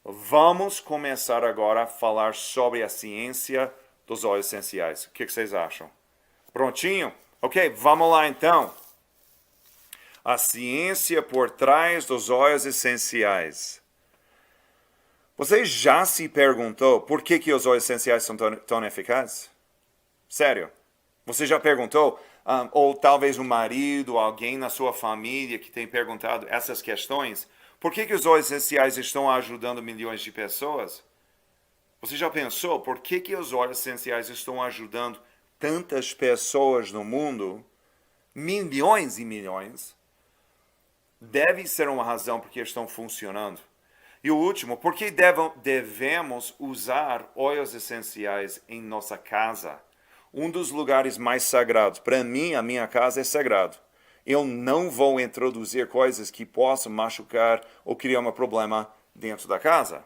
Vamos começar agora a falar sobre a ciência dos óleos essenciais. O que vocês acham? Prontinho? Ok, vamos lá então. A ciência por trás dos óleos essenciais. Você já se perguntou por que os óleos essenciais são tão eficazes? Sério? Você já perguntou? Ou talvez um marido, alguém na sua família que tem perguntado essas questões? Por que os óleos essenciais estão ajudando milhões de pessoas? Você já pensou por que os óleos essenciais estão ajudando tantas pessoas no mundo? Milhões e milhões. Deve ser uma razão porque estão funcionando. E o último, por que devemos usar óleos essenciais em nossa casa? Um dos lugares mais sagrados. Para mim, a minha casa é sagrado. Eu não vou introduzir coisas que possam machucar ou criar um problema dentro da casa.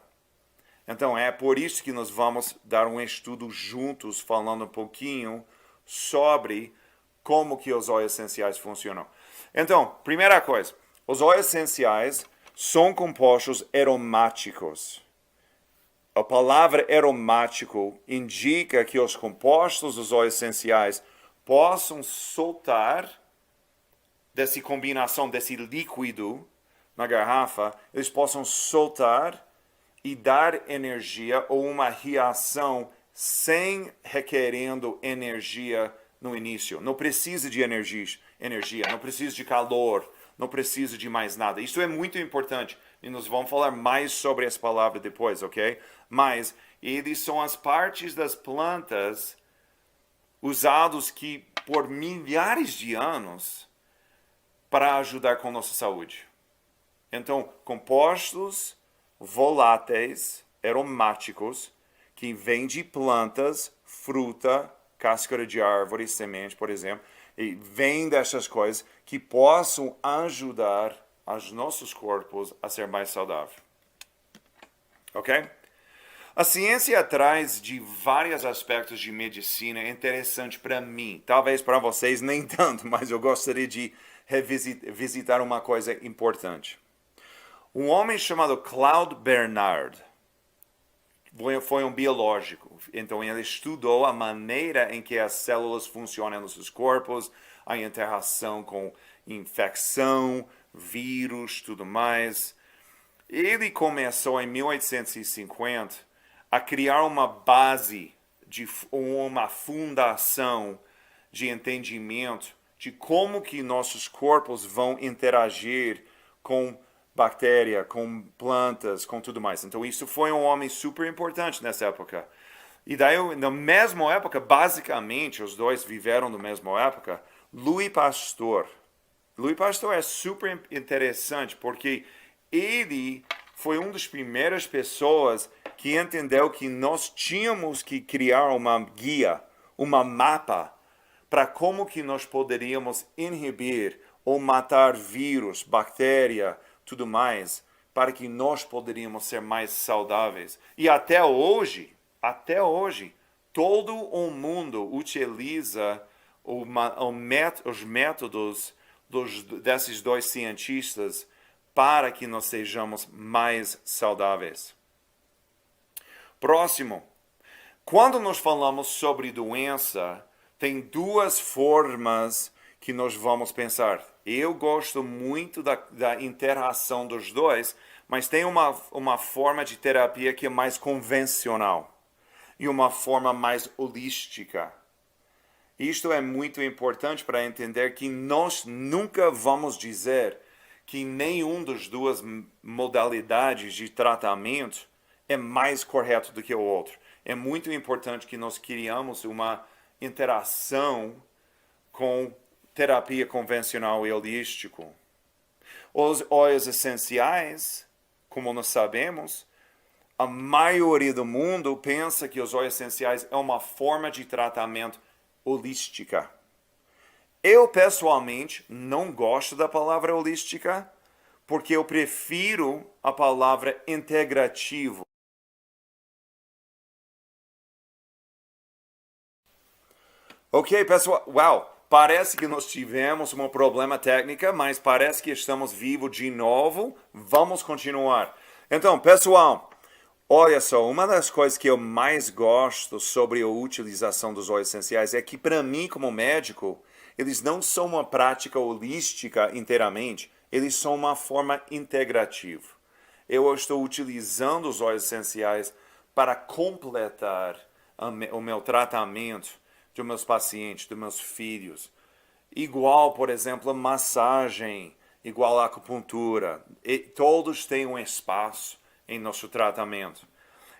Então, é por isso que nós vamos dar um estudo juntos, falando um pouquinho sobre como que os óleos essenciais funcionam. Então, primeira coisa, os óleos essenciais são compostos aromáticos. A palavra aromático indica que os compostos dos óleos essenciais possam soltar dessa combinação, desse líquido na garrafa, eles possam soltar e dar energia ou uma reação sem requerendo energia no início. Não precisa de energia, não precisa de calor, não precisa de mais nada. Isso é muito importante e nós vamos falar mais sobre essa palavra depois, ok? Mas eles são as partes das plantas usados que por milhares de anos para ajudar com nossa saúde. Então, compostos voláteis, aromáticos, que vêm de plantas, fruta, cáscara de árvore, semente, por exemplo, e vêm dessas coisas que possam ajudar os nossos corpos a ser mais saudável. Ok? A ciência traz de vários aspectos de medicina interessante para mim. Talvez para vocês nem tanto, mas eu gostaria de revisitar uma coisa importante. Um homem chamado Claude Bernard foi um biológico. Então ele estudou a maneira em que as células funcionam nos seus corpos, a interação com infecção, vírus, tudo mais. Ele começou em 1850 a criar uma base, uma fundação de entendimento de como que nossos corpos vão interagir com bactéria, com plantas, com tudo mais. Então isso foi um homem super importante nessa época. E daí, na mesma época, basicamente, os dois viveram na mesma época, Louis Pasteur. Louis Pasteur é super interessante porque ele foi uma das primeiras pessoas que entendeu que nós tínhamos que criar uma guia, uma mapa, para como que nós poderíamos inibir ou matar vírus, bactéria, tudo mais, para que nós poderíamos ser mais saudáveis. E até hoje, todo o mundo utiliza os métodos desses dois cientistas para que nós sejamos mais saudáveis. Próximo. Quando nós falamos sobre doença, tem duas formas que nós vamos pensar. Eu gosto muito da interação dos dois, mas tem uma forma de terapia que é mais convencional e uma forma mais holística. Isto é muito importante para entender que nós nunca vamos dizer que nenhum das duas modalidades de tratamento é mais correto do que o outro. É muito importante que nós criamos uma interação com terapia convencional e holística. Os óleos essenciais, como nós sabemos, a maioria do mundo pensa que os óleos essenciais é uma forma de tratamento holística. Eu, pessoalmente, não gosto da palavra holística, porque eu prefiro a palavra integrativo. Ok, pessoal, uau, parece que nós tivemos um problema técnico, mas parece que estamos vivos de novo. Vamos continuar. Então, pessoal, Olha só, uma das coisas que eu mais gosto sobre a utilização dos óleos essenciais é que, para mim, como médico, eles não são uma prática holística inteiramente, eles são uma forma integrativa. Eu estou utilizando os óleos essenciais para completar o meu tratamento dos meus pacientes, dos meus filhos. Igual, por exemplo, a massagem, igual a acupuntura. E todos têm um espaço em nosso tratamento.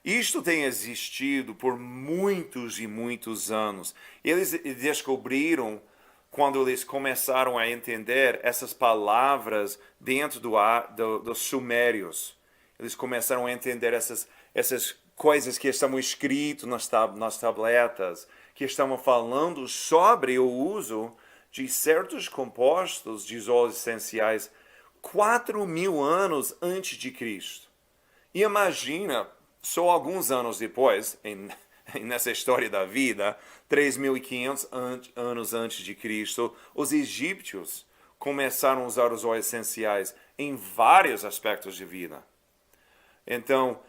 Isto tem existido por muitos e muitos anos. Eles descobriram, quando eles começaram a entender essas palavras dentro dos sumérios. Eles começaram a entender essas coisas que estavam escritas nas tabletas, que estavam falando sobre o uso de certos compostos de óleos essenciais 4.000 anos antes de Cristo. E imagina, só alguns anos depois, nessa história da vida, 3.500 anos antes de Cristo, os egípcios começaram a usar os óleos essenciais em vários aspectos de vida. Então,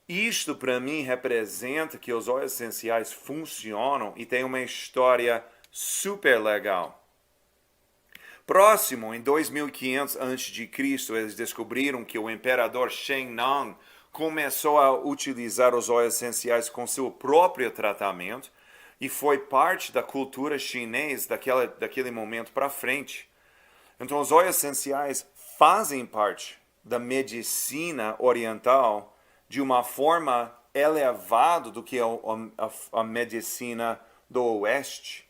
isto para mim representa que os óleos essenciais funcionam e tem uma história super legal. Próximo, em 2500 a.C., eles descobriram que o imperador Shang Nang começou a utilizar os óleos essenciais com seu próprio tratamento e foi parte da cultura chinesa daquele momento para frente. Então, os óleos essenciais fazem parte da medicina oriental de uma forma elevada do que a medicina do oeste.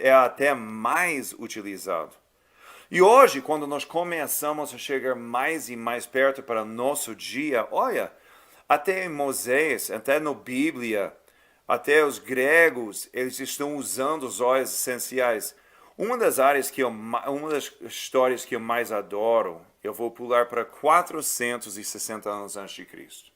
É até mais utilizado. E hoje, quando nós começamos a chegar mais e mais perto para o nosso dia, olha, até em Moisés, até na Bíblia, até os gregos, eles estão usando os óleos essenciais. Uma das histórias que eu mais adoro, eu vou pular para 460 anos antes de Cristo.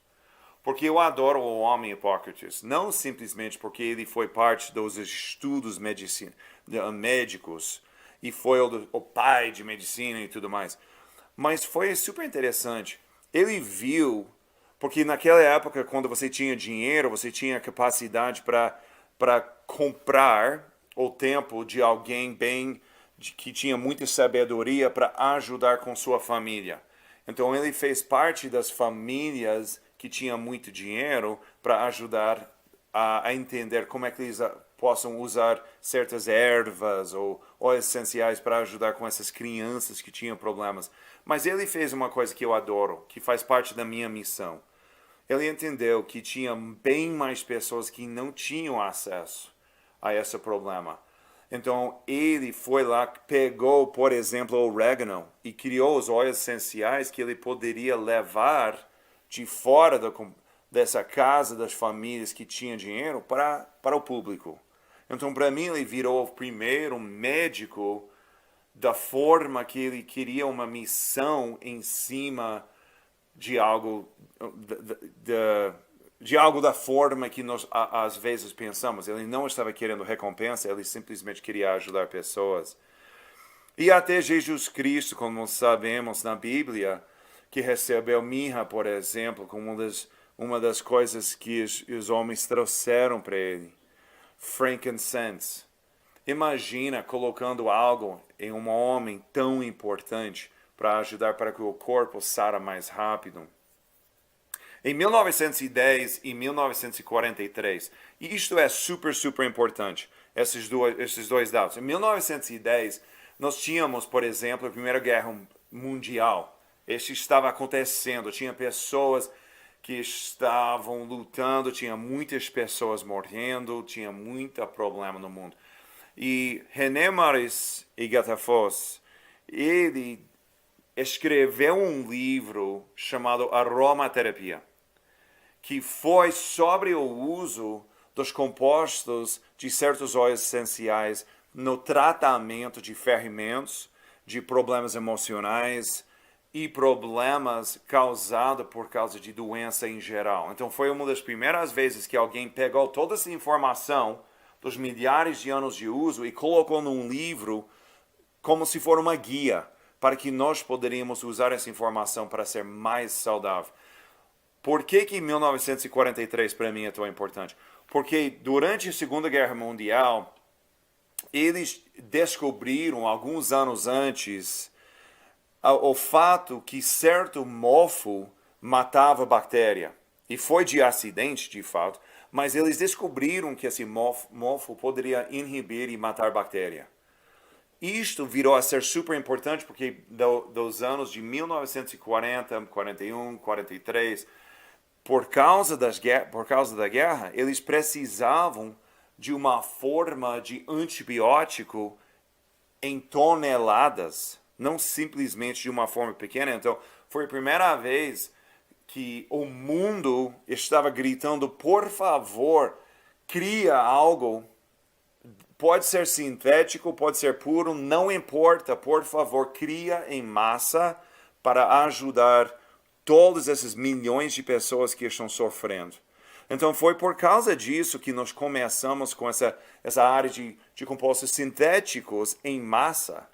Porque eu adoro o homem Hipócrates, não simplesmente porque ele foi parte dos estudos médicos e foi o pai de medicina e tudo mais, mas foi super interessante. Ele viu, porque naquela época, quando você tinha dinheiro, você tinha capacidade para comprar o tempo de alguém que tinha muita sabedoria para ajudar com sua família. Então ele fez parte das famílias que tinham muito dinheiro para ajudar a entender como é que eles possam usar certas ervas ou óleos essenciais para ajudar com essas crianças que tinham problemas. Mas ele fez uma coisa que eu adoro, que faz parte da minha missão. Ele entendeu que tinha bem mais pessoas que não tinham acesso a esse problema. Então ele foi lá, pegou, por exemplo, o orégano e criou os óleos essenciais que ele poderia levar de fora dessa casa das famílias que tinham dinheiro para o público. Então, para mim, ele virou o primeiro médico da forma que ele queria uma missão em cima de algo da forma que nós às vezes pensamos. Ele não estava querendo recompensa, ele simplesmente queria ajudar pessoas. E até Jesus Cristo, como sabemos na Bíblia, que recebeu mirra, por exemplo, como uma das coisas que os homens trouxeram para ele. Frankincense. Imagina colocando algo em um homem tão importante para ajudar para que o corpo sara mais rápido. Em 1910 e 1943, e isto é super, super importante, esses dois dados. Em 1910, nós tínhamos, por exemplo, a Primeira Guerra Mundial. Isso estava acontecendo, tinha pessoas que estavam lutando, tinha muitas pessoas morrendo, tinha muito problema no mundo. E René Maris Gattefossé, ele escreveu um livro chamado Aromaterapia, que foi sobre o uso dos compostos de certos óleos essenciais no tratamento de ferimentos, de problemas emocionais e problemas causados por causa de doença em geral. Então foi uma das primeiras vezes que alguém pegou toda essa informação dos milhares de anos de uso e colocou num livro como se for uma guia para que nós poderíamos usar essa informação para ser mais saudável. Por que 1943 para mim é tão importante? Porque durante a Segunda Guerra Mundial, eles descobriram, alguns anos antes, o fato que certo mofo matava bactéria. E foi de acidente, de fato, mas eles descobriram que esse mofo poderia inibir e matar bactéria. Isto virou a ser super importante porque dos anos de 1940, 41, 43, por causa da guerra, eles precisavam de uma forma de antibiótico em toneladas, não simplesmente de uma forma pequena. Então, foi a primeira vez que o mundo estava gritando, por favor, cria algo, pode ser sintético, pode ser puro, não importa, por favor, cria em massa para ajudar todos esses milhões de pessoas que estão sofrendo. Então foi por causa disso que nós começamos com essa área de compostos sintéticos em massa.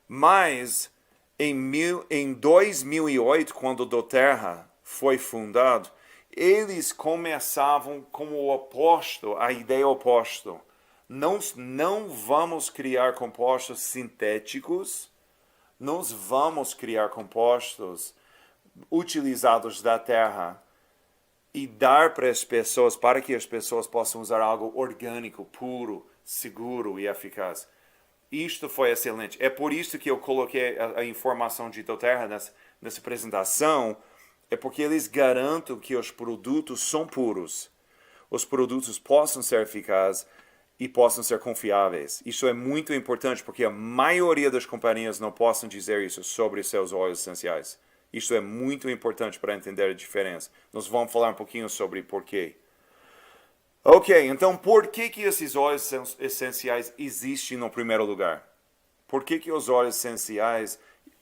Mas em 2008, quando o Doterra foi fundado, eles começavam como o oposto, a ideia oposta. Não vamos criar compostos sintéticos, nós vamos criar compostos utilizados da terra e dar para as pessoas, para que as pessoas possam usar algo orgânico, puro, seguro e eficaz. Isto foi excelente. É por isso que eu coloquei a informação de Doterra nessa apresentação, é porque eles garantem que os produtos são puros, os produtos possam ser eficazes e possam ser confiáveis. Isso é muito importante porque a maioria das companhias não possam dizer isso sobre seus óleos essenciais. Isso é muito importante para entender a diferença. Nós vamos falar um pouquinho sobre porquê. Ok, então por que esses óleos essenciais existem no primeiro lugar? Por que os óleos essenciais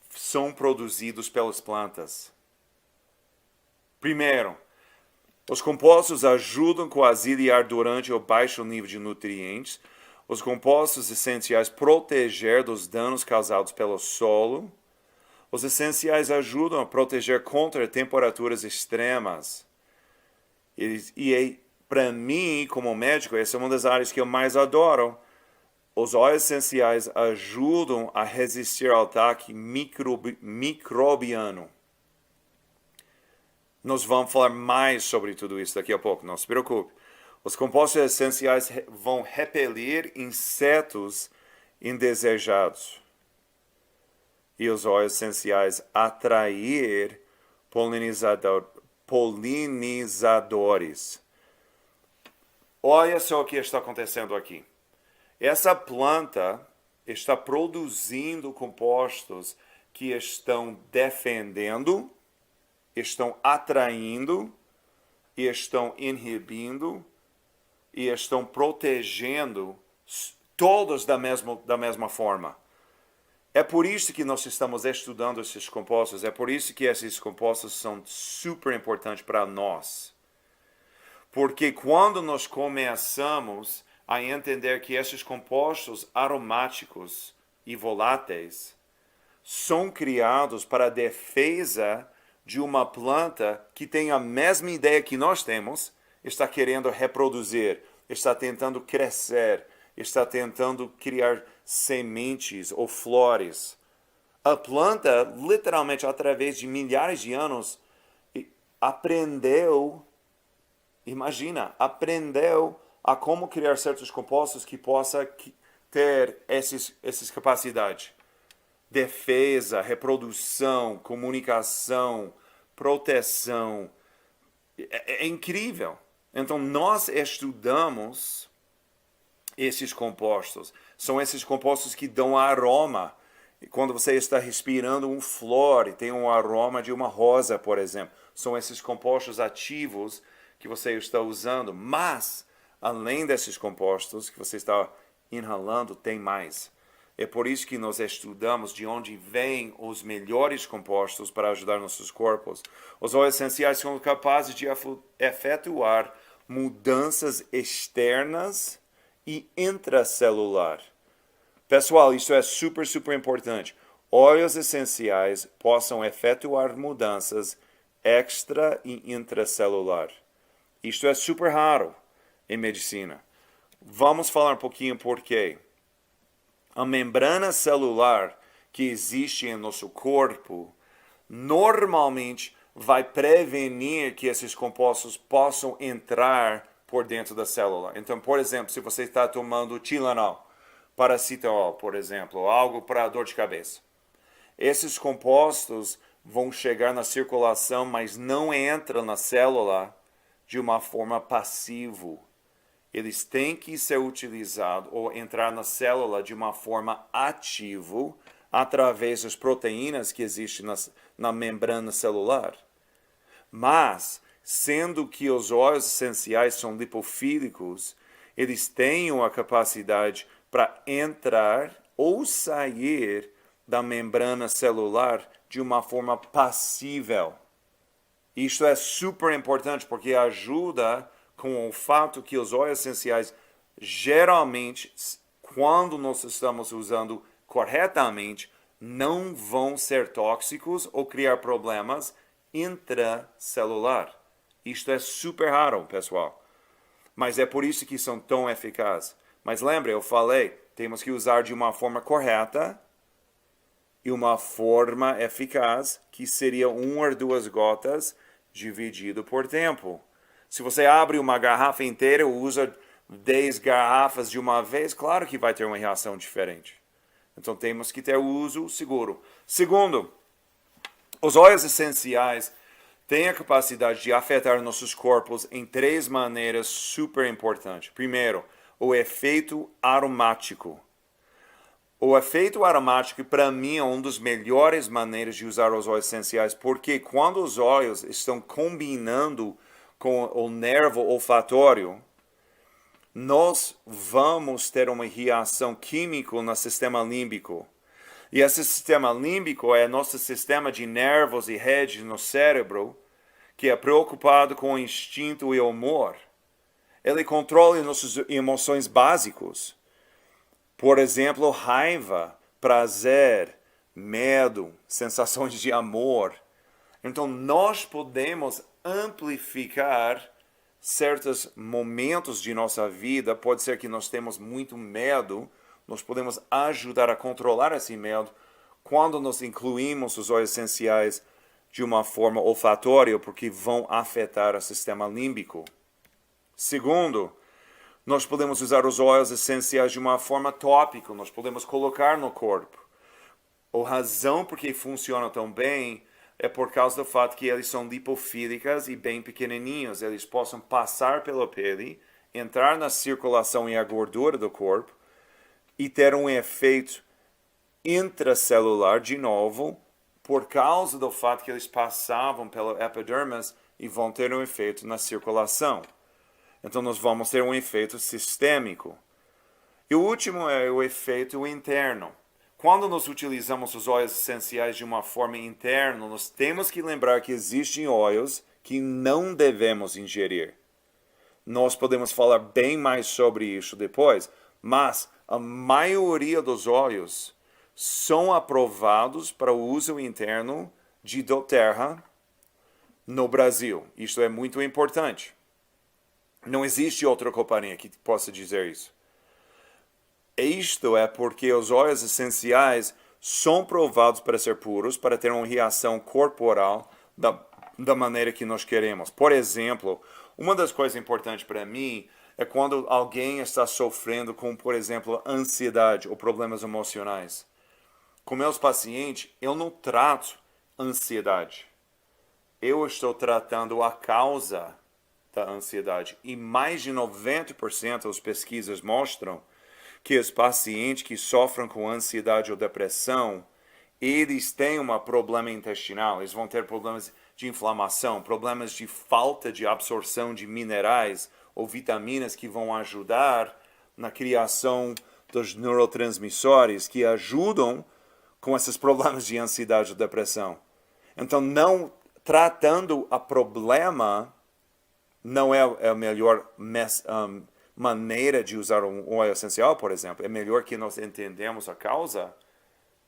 são produzidos pelas plantas? Primeiro, os compostos ajudam a auxiliar durante o baixo nível de nutrientes. Os compostos essenciais protegem dos danos causados pelo solo. Os essenciais ajudam a proteger contra temperaturas extremas. Para mim, como médico, essa é uma das áreas que eu mais adoro. Os óleos essenciais ajudam a resistir ao ataque microbiano. Nós vamos falar mais sobre tudo isso daqui a pouco, não se preocupe. Os compostos essenciais vão repelir insetos indesejados. E os óleos essenciais atrair polinizadores. Olha só o que está acontecendo aqui. Essa planta está produzindo compostos que estão defendendo, estão atraindo, e estão inibindo, e estão protegendo todos da mesma forma. É por isso que nós estamos estudando esses compostos, é por isso que esses compostos são super importantes para nós. Porque quando nós começamos a entender que esses compostos aromáticos e voláteis são criados para a defesa de uma planta que tem a mesma ideia que nós temos, está querendo reproduzir, está tentando crescer, está tentando criar sementes ou flores. A planta, literalmente, através de milhares de anos, aprendeu a como criar certos compostos que possa ter essas capacidades. Defesa, reprodução, comunicação, proteção. É incrível. Então, nós estudamos esses compostos. São esses compostos que dão aroma. E quando você está respirando um flor e tem um aroma de uma rosa, por exemplo, são esses compostos ativos que você está usando. Mas, além desses compostos que você está inalando, tem mais. É por isso que nós estudamos de onde vêm os melhores compostos para ajudar nossos corpos. Os óleos essenciais são capazes de efetuar mudanças externas e intracelular. Pessoal, isso é super importante. Óleos essenciais possam efetuar mudanças extra e intracelular. Isto é super raro em medicina. Vamos falar um pouquinho por quê. A membrana celular que existe em nosso corpo normalmente vai prevenir que esses compostos possam entrar por dentro da célula. Então, por exemplo, se você está tomando Tylenol, paracetamol, por exemplo, algo para dor de cabeça, esses compostos vão chegar na circulação, mas não entram na célula de uma forma passiva. Eles têm que ser utilizados ou entrar na célula de uma forma ativa através das proteínas que existem na membrana celular. Mas, sendo que os óleos essenciais são lipofílicos, eles têm a capacidade para entrar ou sair da membrana celular de uma forma passível. Isso é super importante porque ajuda com o fato que os óleos essenciais, geralmente, quando nós estamos usando corretamente, não vão ser tóxicos ou criar problemas intracelular. Isto é super raro, pessoal. Mas é por isso que são tão eficazes. Mas lembre, eu falei, temos que usar de uma forma correta e uma forma eficaz, que seria 1 ou 2 gotas dividido por tempo. Se você abre uma garrafa inteira e usa 10 garrafas de uma vez, claro que vai ter uma reação diferente. Então temos que ter o uso seguro. Segundo, os óleos essenciais têm a capacidade de afetar nossos corpos em 3 maneiras super importantes. Primeiro, o efeito aromático. O efeito aromático, para mim, é uma das melhores maneiras de usar os óleos essenciais, porque quando os óleos estão combinando com o nervo olfatório, nós vamos ter uma reação química no sistema límbico. E esse sistema límbico é nosso sistema de nervos e redes no cérebro, que é preocupado com o instinto e o humor. Ele controla nossas emoções básicas. Por exemplo, raiva, prazer, medo, sensações de amor. Então, nós podemos amplificar certos momentos de nossa vida. Pode ser que nós temos muito medo. Nós podemos ajudar a controlar esse medo quando nós incluímos os óleos essenciais de uma forma olfatória, porque vão afetar o sistema límbico. Segundo, nós podemos usar os óleos essenciais de uma forma tópica, nós podemos colocar no corpo. A razão por que funcionam tão bem é por causa do fato que eles são lipofílicas e bem pequenininhos. Eles possam passar pela pele, entrar na circulação e a gordura do corpo e ter um efeito intracelular de novo, por causa do fato que eles passavam pela epidermis e vão ter um efeito na circulação. Então, nós vamos ter um efeito sistêmico. E o último é o efeito interno. Quando nós utilizamos os óleos essenciais de uma forma interna, nós temos que lembrar que existem óleos que não devemos ingerir. Nós podemos falar bem mais sobre isso depois, mas a maioria dos óleos são aprovados para o uso interno de doTERRA no Brasil. Isso é muito importante. Não existe outra companhia que possa dizer isso. Isto é porque os óleos essenciais são provados para ser puros, para ter uma reação corporal da maneira que nós queremos. Por exemplo, uma das coisas importantes para mim é quando alguém está sofrendo com, por exemplo, ansiedade ou problemas emocionais. Com meus pacientes, eu não trato ansiedade. Eu estou tratando a causa da ansiedade. E mais de 90% das pesquisas mostram que os pacientes que sofrem com ansiedade ou depressão, eles têm um problema intestinal, eles vão ter problemas de inflamação, problemas de falta de absorção de minerais ou vitaminas que vão ajudar na criação dos neurotransmissores que ajudam com esses problemas de ansiedade ou depressão. Então, não tratando o problema não é a melhor maneira de usar um óleo essencial, por exemplo. É melhor que nós entendamos a causa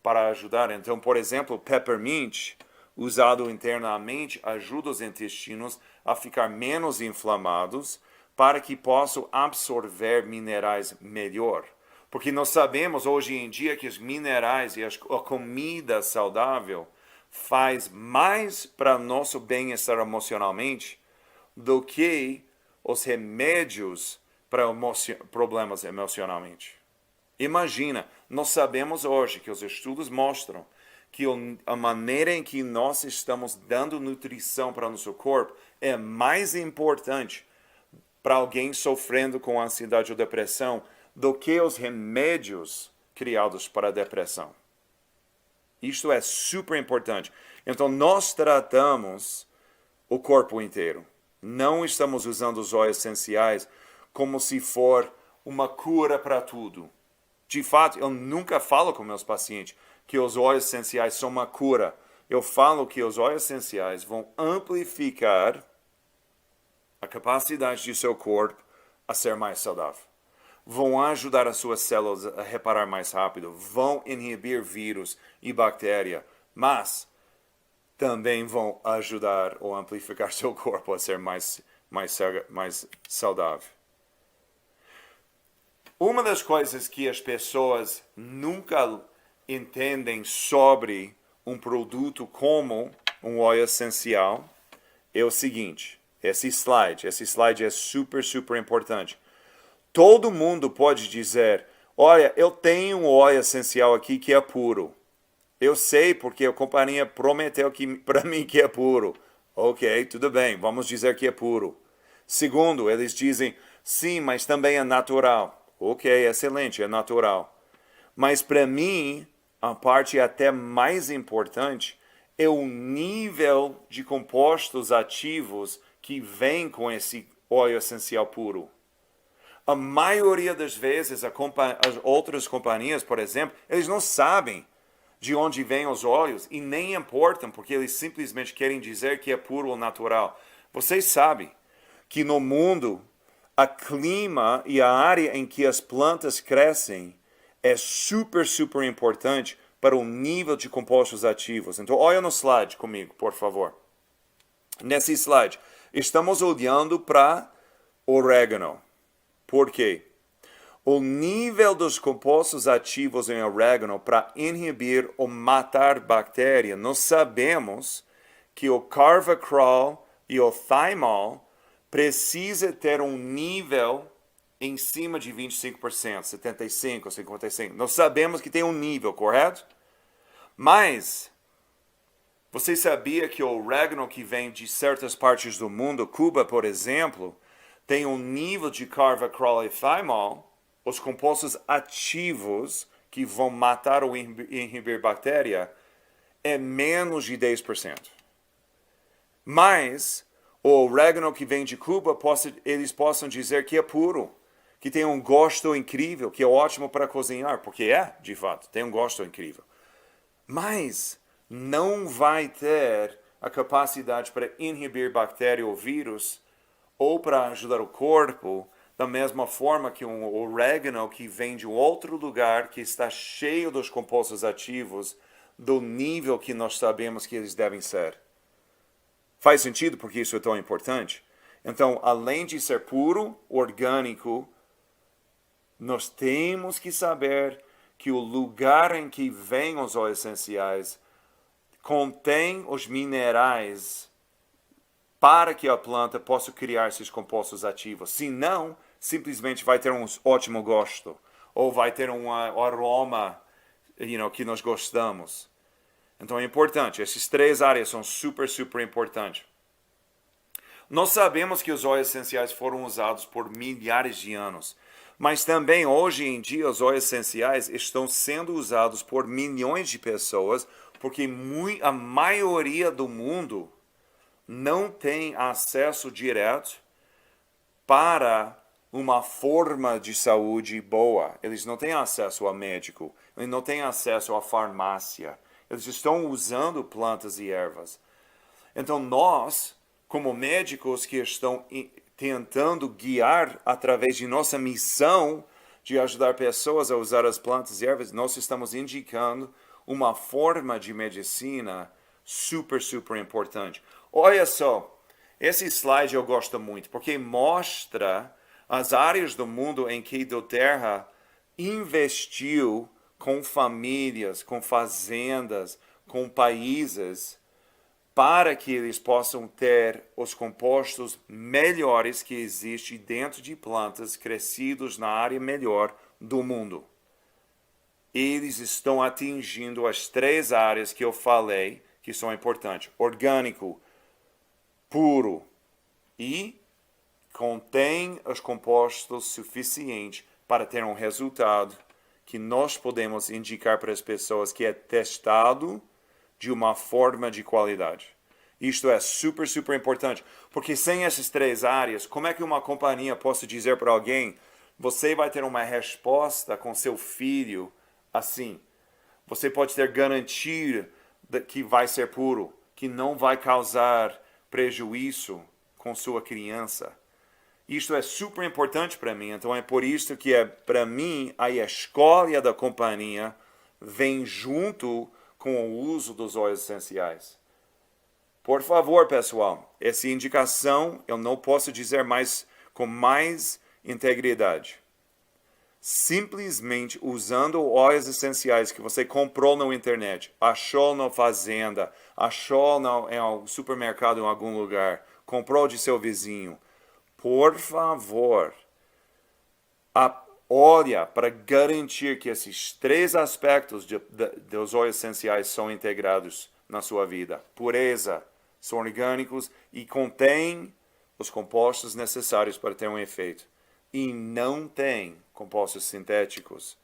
para ajudar. Então, por exemplo, peppermint, usado internamente, ajuda os intestinos a ficar menos inflamados para que possam absorver minerais melhor. Porque nós sabemos hoje em dia que os minerais e a comida saudável faz mais para nosso bem-estar emocionalmente do que os remédios para problemas emocionalmente. Imagina, nós sabemos hoje que os estudos mostram que a maneira em que nós estamos dando nutrição para o nosso corpo é mais importante para alguém sofrendo com ansiedade ou depressão do que os remédios criados para a depressão. Isto é super importante. Então, nós tratamos o corpo inteiro. Não estamos usando os óleos essenciais como se for uma cura para tudo. De fato, eu nunca falo com meus pacientes que os óleos essenciais são uma cura. Eu falo que os óleos essenciais vão amplificar a capacidade de seu corpo a ser mais saudável. Vão ajudar as suas células a reparar mais rápido, vão inibir vírus e bactéria, mas também vão ajudar ou amplificar seu corpo a ser mais saudável. Uma das coisas que as pessoas nunca entendem sobre um produto como um óleo essencial é o seguinte, esse slide é super, super importante. Todo mundo pode dizer, olha, eu tenho um óleo essencial aqui que é puro. Eu sei porque a companhia prometeu para mim que é puro. Ok, tudo bem, vamos dizer que é puro. Segundo, eles dizem, sim, mas também é natural. Ok, excelente, é natural. Mas para mim, a parte até mais importante é o nível de compostos ativos que vem com esse óleo essencial puro. A maioria das vezes, as outras companhias, por exemplo, eles não sabem de onde vêm os óleos e nem importam, porque eles simplesmente querem dizer que é puro ou natural. Vocês sabem que no mundo, o clima e a área em que as plantas crescem é super, super importante para o nível de compostos ativos. Então, olha no slide comigo, por favor. Nesse slide, estamos olhando para orégano. Por quê? O nível dos compostos ativos em orégano para inibir ou matar bactérias, nós sabemos que o carvacrol e o thymol precisa ter um nível em cima de 25%, 75%, 55%. Nós sabemos que tem um nível, correto? Mas você sabia que o orégano que vem de certas partes do mundo, Cuba, por exemplo, tem um nível de carvacrol e thymol, os compostos ativos que vão matar ou inibir bactéria, é menos de 10%. Mas o orégano que vem de Cuba, eles possam dizer que é puro, que tem um gosto incrível, que é ótimo para cozinhar, porque é, de fato, tem um gosto incrível. Mas não vai ter a capacidade para inibir bactéria ou vírus, ou para ajudar o corpo, da mesma forma que um orégano que vem de outro lugar, que está cheio dos compostos ativos, do nível que nós sabemos que eles devem ser. Faz sentido porque isso é tão importante? Então, além de ser puro, orgânico, nós temos que saber que o lugar em que vêm os óleos essenciais contém os minerais para que a planta possa criar esses compostos ativos. Senão, simplesmente vai ter um ótimo gosto, ou vai ter um aroma que nós gostamos. Então é importante, essas três áreas são super, super importantes. Nós sabemos que os óleos essenciais foram usados por milhares de anos, mas também hoje em dia os óleos essenciais estão sendo usados por milhões de pessoas, porque a maioria do mundo não tem acesso direto para uma forma de saúde boa. Eles não têm acesso a médico, eles não têm acesso à farmácia. Eles estão usando plantas e ervas. Então nós, como médicos que estão tentando guiar através de nossa missão de ajudar pessoas a usar as plantas e ervas, nós estamos indicando uma forma de medicina super, super importante. Olha só, esse slide eu gosto muito, porque mostra as áreas do mundo em que doTERRA investiu com famílias, com fazendas, com países, para que eles possam ter os compostos melhores que existem dentro de plantas crescidos na área melhor do mundo. Eles estão atingindo as 3 áreas que eu falei que são importantes: orgânico, puro e contém os compostos suficientes para ter um resultado que nós podemos indicar para as pessoas que é testado de uma forma de qualidade. Isto é super, super importante, porque sem essas 3 áreas, como é que uma companhia pode dizer para alguém: você vai ter uma resposta com seu filho assim? Você pode ter garantia que vai ser puro, que não vai causar prejuízo com sua criança. Isto é super importante para mim, então é por isso que para mim a escolha da companhia vem junto com o uso dos óleos essenciais. Por favor, pessoal, essa indicação eu não posso dizer mais com mais integridade. Simplesmente usando óleos essenciais que você comprou na internet, achou na fazenda, achou no supermercado em algum lugar, comprou de seu vizinho. Por favor, olha para garantir que esses 3 aspectos dos óleos essenciais são integrados na sua vida. Pureza, são orgânicos e contêm os compostos necessários para ter um efeito. E não tem compostos sintéticos.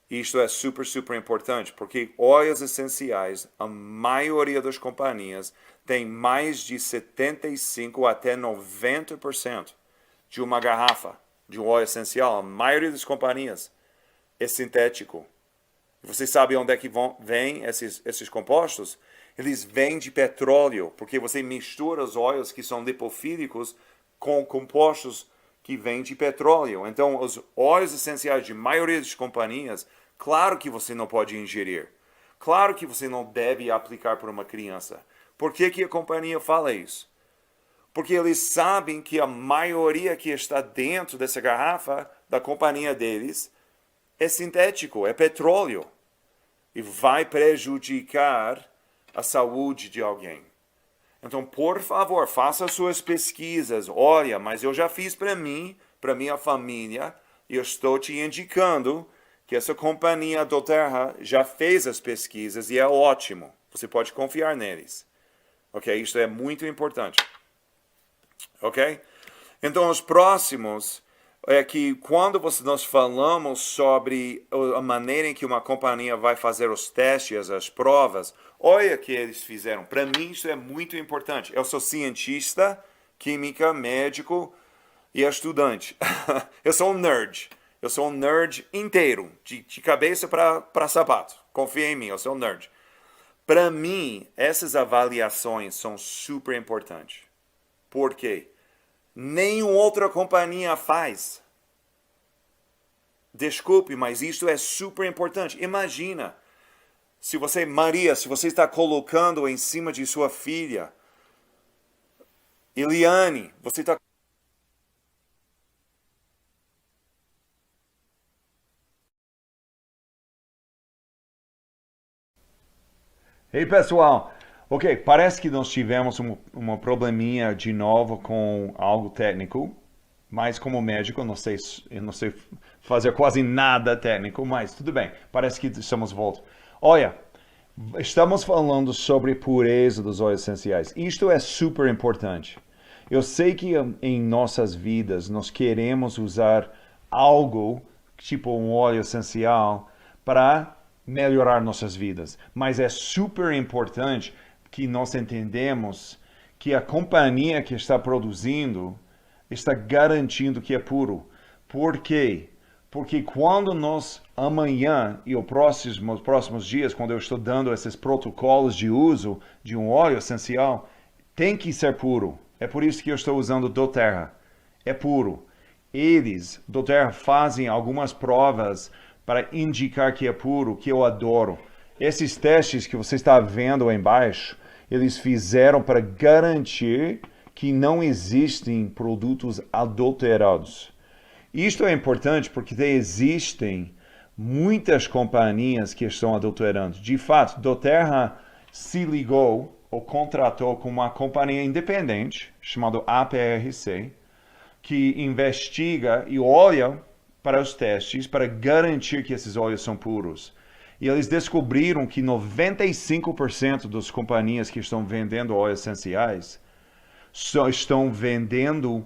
Isto é super, super importante, porque óleos essenciais, a maioria das companhias tem mais de 75% até 90% de uma garrafa de um óleo essencial. A maioria das companhias é sintético. Você sabe onde é que vêm esses compostos? Eles vêm de petróleo, porque você mistura os óleos que são lipofílicos com compostos que vêm de petróleo. Então, os óleos essenciais de maioria das companhias, claro que você não pode ingerir. Claro que você não deve aplicar para uma criança. Por que a companhia fala isso? Porque eles sabem que a maioria que está dentro dessa garrafa da companhia deles é sintético, é petróleo. E vai prejudicar a saúde de alguém. Então, por favor, faça suas pesquisas. Olha, mas eu já fiz para mim, para minha família, e eu estou te indicando que essa companhia doTERRA já fez as pesquisas e é ótimo. Você pode confiar neles. Ok? Isso é muito importante. Ok? Então, os próximos é que quando nós falamos sobre a maneira em que uma companhia vai fazer os testes, as provas, olha o que eles fizeram. Para mim, isso é muito importante. Eu sou cientista, química, médico e estudante. Eu sou um nerd. Eu sou um nerd inteiro, de cabeça para sapato. Confia em mim, eu sou um nerd. Para mim, essas avaliações são super importantes. Por quê? Nenhuma outra companhia faz. Desculpe, mas isso é super importante. Imagina, Maria, se você está colocando em cima de sua filha, Eliane, você está... Ei, pessoal. Ok, parece que nós tivemos uma probleminha de novo com algo técnico, mas como médico eu não sei fazer quase nada técnico, mas tudo bem, parece que estamos de volta. Olha, estamos falando sobre pureza dos óleos essenciais. Isto é super importante. Eu sei que em nossas vidas nós queremos usar algo, tipo um óleo essencial, para melhorar nossas vidas, mas é super importante que nós entendemos que a companhia que está produzindo está garantindo que é puro. Por quê? Porque quando nós, amanhã e os próximos dias, quando eu estou dando esses protocolos de uso de um óleo essencial, tem que ser puro. É por isso que eu estou usando doTERRA. É puro. doTERRA, fazem algumas provas para indicar que é puro, que eu adoro. Esses testes que você está vendo aí embaixo, eles fizeram para garantir que não existem produtos adulterados. Isto é importante porque existem muitas companhias que estão adulterando. De fato, Doterra se ligou ou contratou com uma companhia independente chamada APRC, que investiga e olha para os testes para garantir que esses óleos são puros. E eles descobriram que 95% das companhias que estão vendendo óleos essenciais só estão vendendo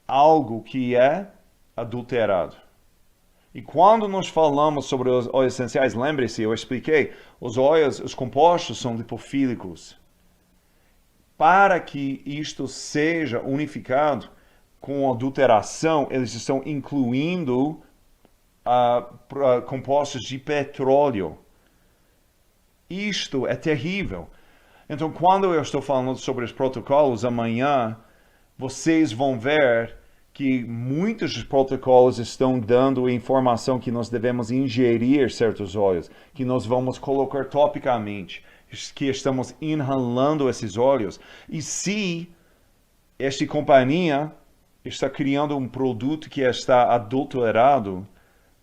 algo que é adulterado. E quando nós falamos sobre os óleos essenciais, lembre-se, eu expliquei, os compostos são lipofílicos. Para que isto seja unificado com adulteração, eles estão incluindo compostos de petróleo. Isto é terrível. Então, quando eu estou falando sobre os protocolos amanhã, vocês vão ver que muitos dos protocolos estão dando informação que nós devemos ingerir certos óleos, que nós vamos colocar topicamente, que estamos inalando esses óleos. E se esta companhia está criando um produto que está adulterado,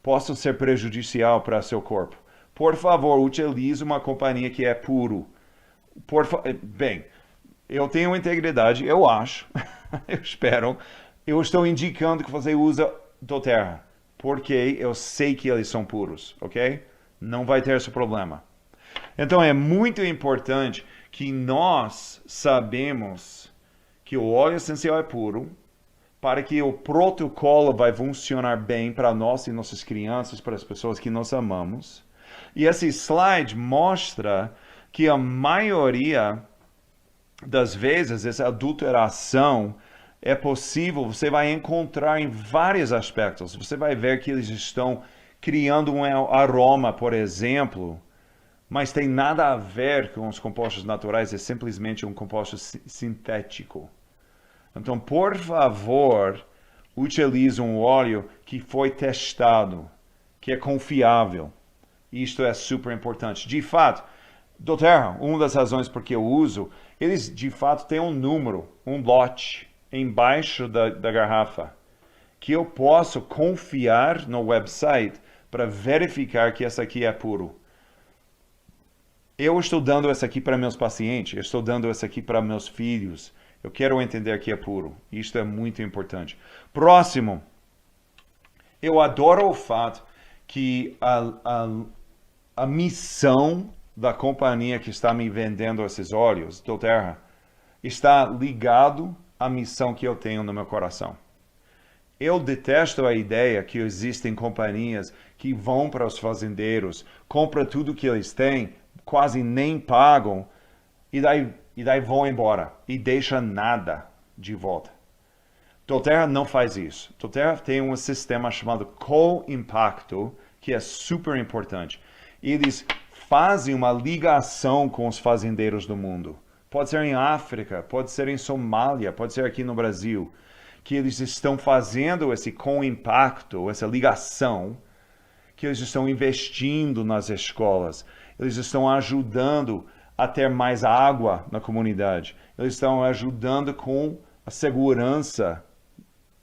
possa ser prejudicial para seu corpo. Por favor, utilize uma companhia que é puro. Bem, eu tenho integridade, eu acho, eu espero. Eu estou indicando que você usa Doterra, porque eu sei que eles são puros, ok? Não vai ter esse problema. Então é muito importante que nós sabemos que o óleo essencial é puro, para que o protocolo vai funcionar bem para nós e nossas crianças, para as pessoas que nós amamos. E esse slide mostra que a maioria das vezes essa adulteração é possível, você vai encontrar em vários aspectos. Você vai ver que eles estão criando um aroma, por exemplo, mas tem nada a ver com os compostos naturais, é simplesmente um composto sintético. Então, por favor, utilize um óleo que foi testado, que é confiável. Isto é super importante. De fato, Doterra, uma das razões por que eu uso, eles de fato têm um número, um lote, embaixo da garrafa, que eu posso confiar no website para verificar que essa aqui é puro. Eu estou dando essa aqui para meus pacientes, eu estou dando essa aqui para meus filhos. Eu quero entender que é puro. Isto é muito importante. Próximo. Eu adoro o fato que a missão da companhia que está me vendendo esses óleos, Doterra, está ligado à missão que eu tenho no meu coração. Eu detesto a ideia que existem companhias que vão para os fazendeiros, compram tudo que eles têm, quase nem pagam, e daí vão embora e deixam nada de volta. Doterra não faz isso. Doterra tem um sistema chamado co-impacto, que é super importante. Eles fazem uma ligação com os fazendeiros do mundo. Pode ser em África, pode ser em Somália, pode ser aqui no Brasil, que eles estão fazendo esse co-impacto, essa ligação, que eles estão investindo nas escolas, eles estão ajudando a ter mais água na comunidade, eles estão ajudando com a segurança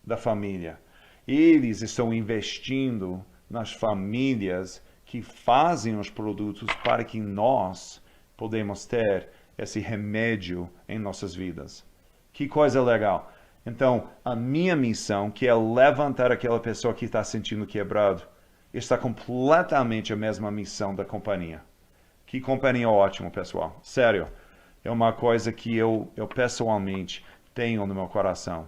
da família. Eles estão investindo nas famílias que fazem os produtos para que nós podemos ter esse remédio em nossas vidas. Que coisa legal. Então, a minha missão, que é levantar aquela pessoa que está sentindo quebrado, está completamente a mesma missão da companhia. Que companhia ótima, pessoal. Sério. É uma coisa que eu pessoalmente tenho no meu coração.